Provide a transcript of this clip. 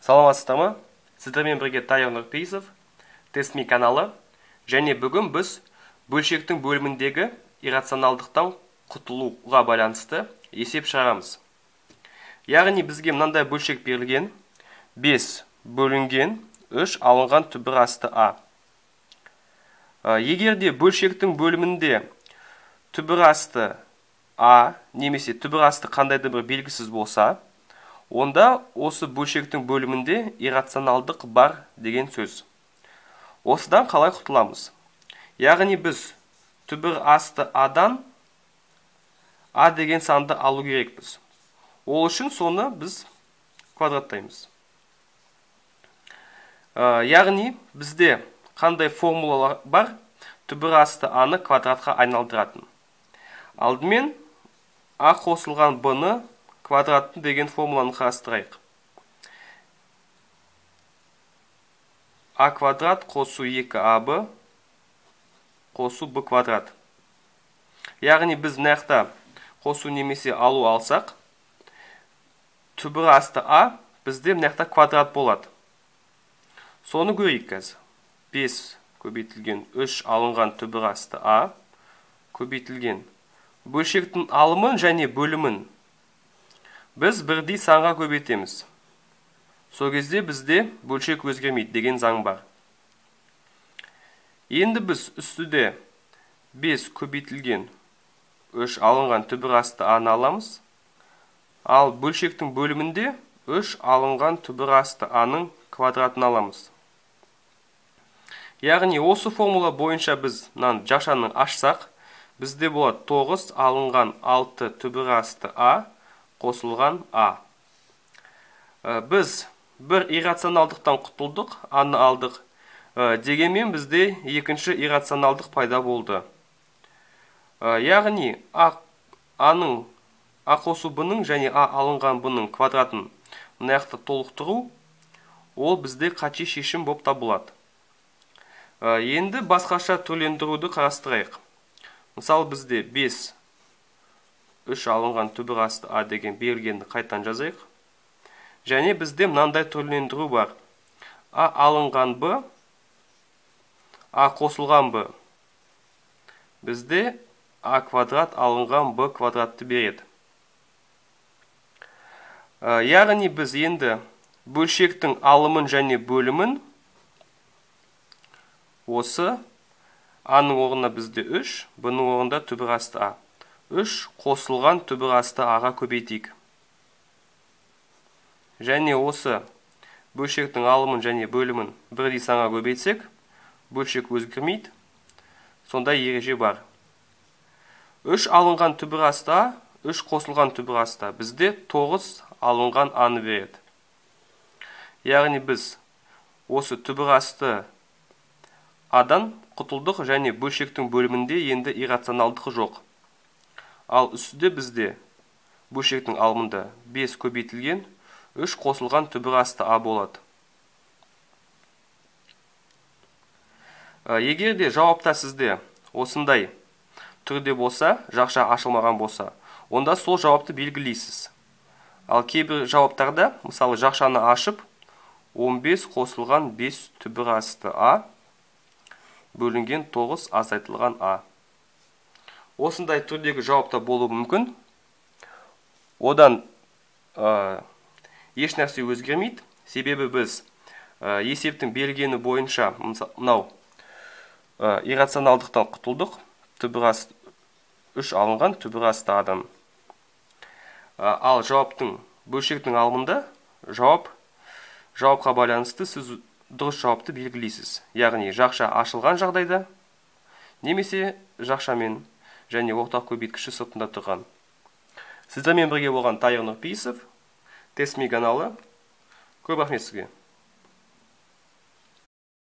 Саламатсыздар ма? Сіздермен бірге Тайыр Нұрпейісов, Тестми каналы, және бүгін біз бөлшектің бөліміндегі иррационалдықтан құтылуға байланысты есеп шығарамыз. Яғни бізге мынандай бөлшек берілген, 5 бөлінген 3 алынған түбір асты А. Егерде бөлшектің бөлімінде түбір асты А немесе түбір асты қандайды бір белгісіз болса, онда осы бөлшектің бөлімінде иррационалдық бар деген сөз. Осыдан қалай құтыламыз? Яғни біз түбір асты Адан А деген санды алу керекпіз. Ол үшін соны біз квадраттаймыз. Яғни бізде қандай формулалар бар түбір асты Аны квадратқа айналдыратын. Алдымен А қосылған Б-ны квадраттың деген формуланы қарастырайық. А квадрат қосу 2АБ қосу Б квадрат. Яғни біз мынаяқта қосу немесе алу алсақ, түбір асты А бізде мынаяқта квадрат болады. Соны көрейік қазір. 5 көбейтілген 3 алынған түбір асты А көбейтілген бөлшектің алымын және бөлімін біз бірдей санға көбейтеміз. Сол кезде бізде бөлшек өзгермейді деген заң бар. Енді біз үстіде 5 көбейтілген 3 алынған түбір асты Аны аламыз. Ал бөлшектің бөлімінде 3 алынған түбір асты Аның квадратын аламыз. Яғни осы формула бойынша біз жақшаны ашсақ, бізде болады 9 алынған 6 түбір асты А қосылған А. Біз бір иррационалдықтан құтылдық, Аны алдық. Дегенмен бізде екінші иррационалдық пайда болды. Яғни Аның А қосу Б-ның және А алынған Б-ның квадратын мынаяқта толықтыру, ол бізде қате шешім болып табылады. Енді басқаша түрлендіруді қарастырайық. Мысалы бізде 5 3 алынған түбір асты А деген берілгенді қайтан жазайық. Және бізде мынандай түрлендіру бар. А алынған Б, А қосылған Б. Бізде А квадрат алынған Б квадратты береді. Яғни біз енді бөлшектің алымын және бөлімін осы Аның орнына бізде 3, Б-ның орнында түбір асты А. 3 қосылған түбір асты Аға көбейтейік. Және осы бөлшектің алымын және бөлімін бірдей санға көбейтсек, бөлшек өзгермейді. Сондай ереже бар. 3 алынған түбір асты А, 3 қосылған түбір асты А. Бізде 9 алынған Аны береді. Яғни біз осы түбір асты Адан құтылдық және бөлшектің бөлімінде енді иррационалдығы жоқ. Ал үстіде бізде бөлшектің алымында 5 көбейтілген 3 қосылған түбір асты А болады. Егерде жауапта сізде осындай түрде болса, жақша ашылмаған болса, онда сол жауапты белгілейсіз. Ал кейбір жауаптарда, мысалы жақшаны ашып, 15 қосылған 5 түбір асты А бөлінген 9 азайтылған А. Осындай түрдегі жауапта болуы мүмкін. Одан еш нәрсе өзгермейді. Себебі біз есептің берілгені бойынша мынау иррационалдықтан құтылдық. Түбір асты 3 алынған түбір асты Адан. Ал жауаптың бөлшектің алымында жауапқа байланысты сіз дұрыс жауапты белгілейсіз. Яғни жақша ашылған жағдайда немесе жақшамен және ортақ көбейткіші сыртында тұрған. Сіздермен бірге болған Тайыр Нұрпейісов, Тестми каналы. Көп рахмет сізге.